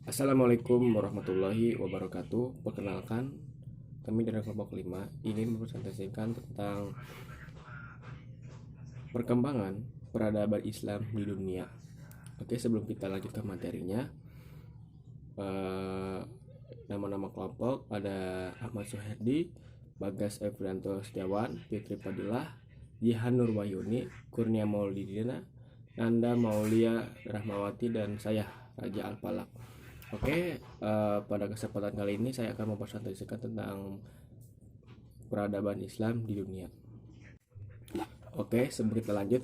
Assalamualaikum warahmatullahi wabarakatuh. Perkenalkan, kami dari kelompok 5 ingin mempresentasikan tentang perkembangan peradaban Islam di dunia. Oke, sebelum kita lanjut ke materinya, eh, nama-nama kelompok ada Ahmad Suherdi, Bagas Efrianto Setiawan, Fitri Fadilah, Jihan Nurwahyuni, Kurnia Maulidina, Nanda Maulia Rahmawati, dan saya Raja Alpalak. Oke, pada kesempatan kali ini saya akan mempresentasikan tentang peradaban Islam di dunia. Oke, sebelum kita lanjut,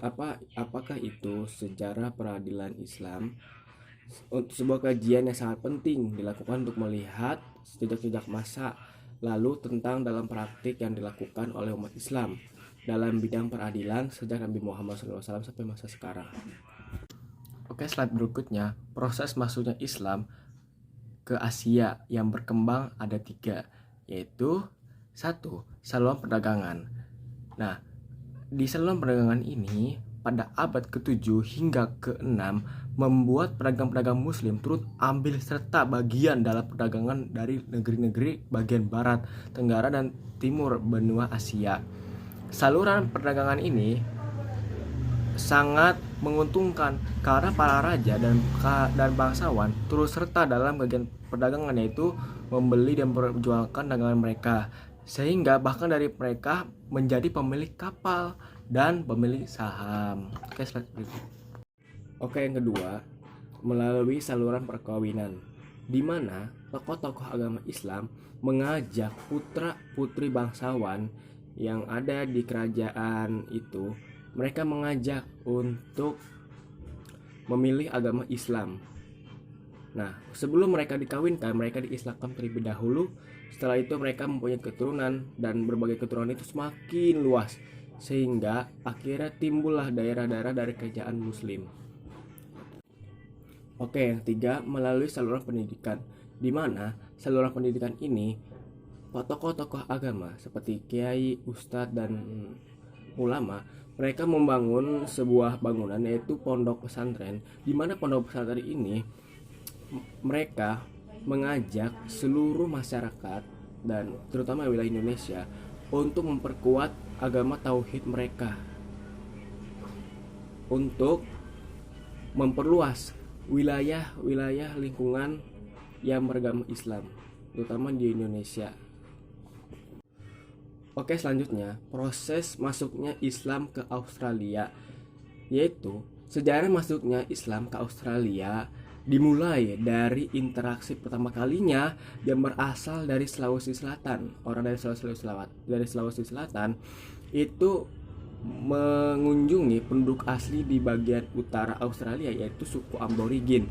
apakah itu sejarah peradilan Islam? Untuk sebuah kajian yang sangat penting dilakukan untuk melihat jejak-jejak masa lalu tentang dalam praktik yang dilakukan oleh umat Islam dalam bidang peradilan sejak Nabi Muhammad SAW sampai masa sekarang. Oke, slide berikutnya, proses masuknya Islam ke Asia yang berkembang ada 3, yaitu 1. Saluran perdagangan. Nah, di saluran perdagangan ini pada abad ke-7 hingga ke-6 membuat pedagang-pedagang muslim turut ambil serta bagian dalam perdagangan dari negeri-negeri bagian barat, tenggara, dan timur benua Asia. Saluran perdagangan ini sangat menguntungkan karena para raja dan bangsawan turut serta dalam bagian perdagangan, yaitu membeli dan memperjualkan dagangan mereka, sehingga bahkan dari mereka menjadi pemilik kapal dan pemilik saham. Oke, slide berikut. Oke, yang kedua, melalui saluran perkawinan, di mana tokoh-tokoh agama Islam mengajak putra-putri bangsawan yang ada di kerajaan itu, mereka mengajak untuk memilih agama Islam. Nah, sebelum mereka dikawinkan, mereka diislamkan terlebih dahulu. Setelah itu mereka mempunyai keturunan, dan berbagai keturunan itu semakin luas, sehingga akhirnya timbullah daerah-daerah dari kerajaan muslim. Oke, yang ketiga, melalui saluran pendidikan, di mana saluran pendidikan ini tokoh-tokoh agama seperti kiai, ustadz, dan ulama, mereka membangun sebuah bangunan yaitu pondok pesantren, di mana pondok pesantren ini mereka mengajak seluruh masyarakat dan terutama wilayah Indonesia untuk memperkuat agama tauhid mereka, untuk memperluas wilayah-wilayah lingkungan yang beragama Islam, terutama di Indonesia. Oke, selanjutnya proses masuknya Islam ke Australia, yaitu sejarah masuknya Islam ke Australia dimulai dari interaksi pertama kalinya yang berasal dari Sulawesi Selatan. Orang dari Sulawesi Selatan itu mengunjungi penduduk asli di bagian utara Australia, yaitu suku Aborigin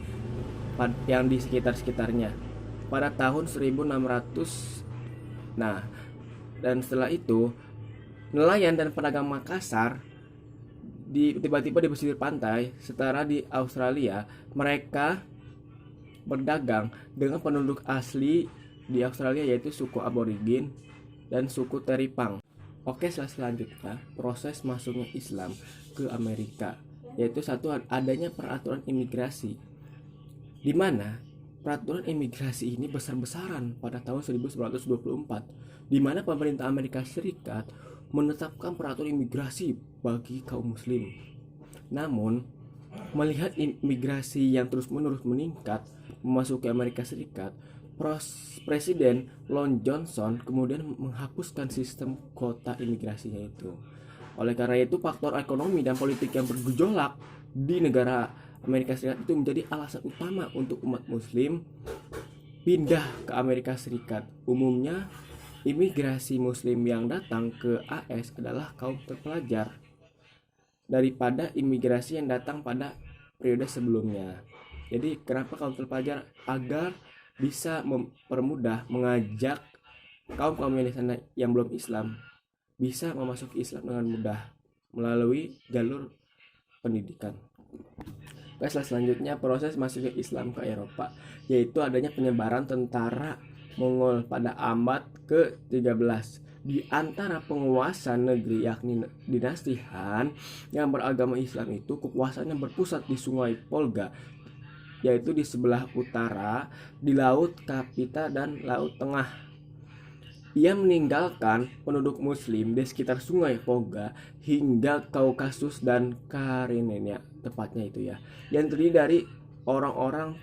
yang di sekitar-sekitarnya pada tahun 1600. Nah, dan setelah itu nelayan dan pedagang Makassar tiba-tiba di pesisir pantai setara di Australia, mereka berdagang dengan penduduk asli di Australia, yaitu suku Aborigin dan suku Teripang. Oke, selanjutnya proses masuknya Islam ke Amerika, yaitu satu, adanya peraturan imigrasi, di mana peraturan imigrasi ini besar-besaran pada tahun 1924, di mana pemerintah Amerika Serikat menetapkan peraturan imigrasi bagi kaum muslim. Namun, melihat imigrasi yang terus-menerus meningkat memasuki Amerika Serikat, Presiden Lon Johnson kemudian menghapuskan sistem kuota imigrasinya itu. Oleh karena itu, faktor ekonomi dan politik yang bergejolak di negara Amerika Serikat itu menjadi alasan utama untuk umat muslim pindah ke Amerika Serikat. Umumnya, imigrasi muslim yang datang ke AS adalah kaum terpelajar daripada imigrasi yang datang pada periode sebelumnya. Jadi kenapa kaum terpelajar? Agar bisa mempermudah mengajak kaum yang di sana yang belum Islam bisa memasuki Islam dengan mudah melalui jalur pendidikan. Selanjutnya proses masuknya Islam ke Eropa, yaitu adanya penyebaran tentara Mongol pada abad ke-13. Di antara penguasa negeri yakni dinasti Han yang beragama Islam itu kekuasaannya berpusat di Sungai Volga yaitu di sebelah utara, di Laut Kapita dan Laut Tengah. Ia meninggalkan penduduk muslim di sekitar sungai Volga hingga Kaukasus dan Karenina, tepatnya itu ya, yang terdiri dari orang-orang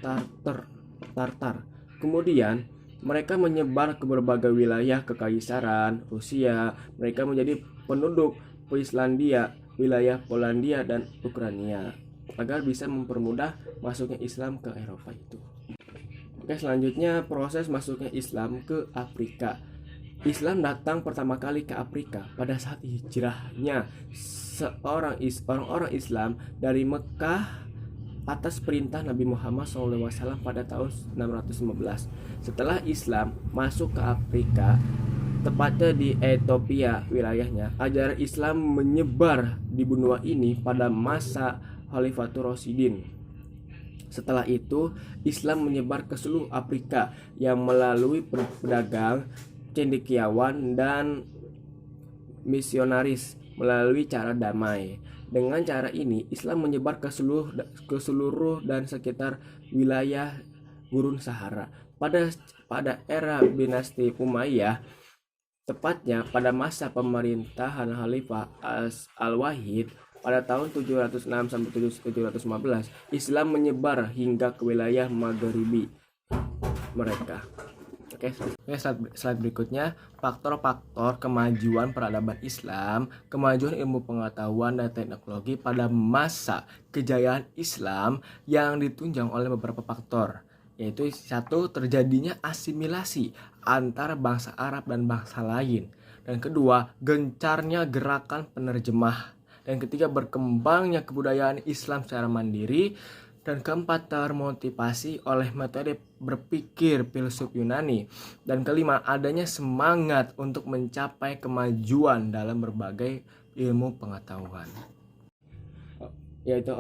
Tartar. Kemudian mereka menyebar ke berbagai wilayah kekaisaran Rusia. Mereka menjadi penduduk Islandia, wilayah Polandia dan Ukraina, agar bisa mempermudah masuknya Islam ke Eropa itu. Oke, selanjutnya proses masuknya Islam ke Afrika. Islam datang pertama kali ke Afrika pada saat hijrahnya orang-orang Islam dari Mekah atas perintah Nabi Muhammad SAW pada tahun 615. Setelah Islam masuk ke Afrika, tepatnya di Ethiopia wilayahnya, ajaran Islam menyebar di benua ini pada masa Khalifatul Rasyidin. Setelah itu, Islam menyebar ke seluruh Afrika yang melalui pedagang, cendekiawan, dan misionaris melalui cara damai. Dengan cara ini, Islam menyebar ke seluruh dan sekitar wilayah Gurun Sahara. Pada era dinasti Umayyah, tepatnya pada masa pemerintahan Khalifah Al-Wahid pada tahun 706 sampai 715, Islam menyebar hingga ke wilayah Maghribi mereka. Oke, slide berikutnya, faktor-faktor kemajuan peradaban Islam, kemajuan ilmu pengetahuan dan teknologi pada masa kejayaan Islam yang ditunjang oleh beberapa faktor, yaitu satu, terjadinya asimilasi antara bangsa Arab dan bangsa lain, dan kedua, gencarnya gerakan penerjemah, dan ketiga, berkembangnya kebudayaan Islam secara mandiri, dan keempat, termotivasi oleh metode berpikir filsuf Yunani, dan kelima, adanya semangat untuk mencapai kemajuan dalam berbagai ilmu pengetahuan. Yaitu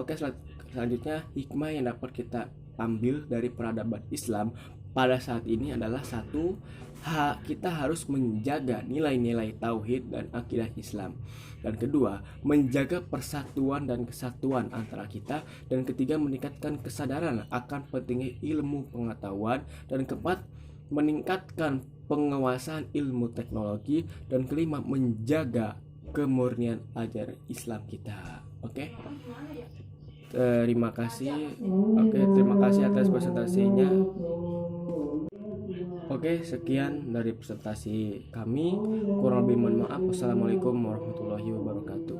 selanjutnya, hikmah yang dapat kita ambil dari peradaban Islam pada saat ini adalah satu, kita harus menjaga nilai-nilai tauhid dan akidah Islam, dan kedua, menjaga persatuan dan kesatuan antara kita, dan ketiga, meningkatkan kesadaran akan pentingnya ilmu pengetahuan, dan keempat, meningkatkan penguasaan ilmu teknologi, dan kelima, menjaga kemurnian ajaran Islam kita. Oke? Terima kasih. Terima kasih atas presentasinya. Sekian dari presentasi kami. Kurang lebih mohon maaf. Wassalamualaikum warahmatullahi wabarakatuh.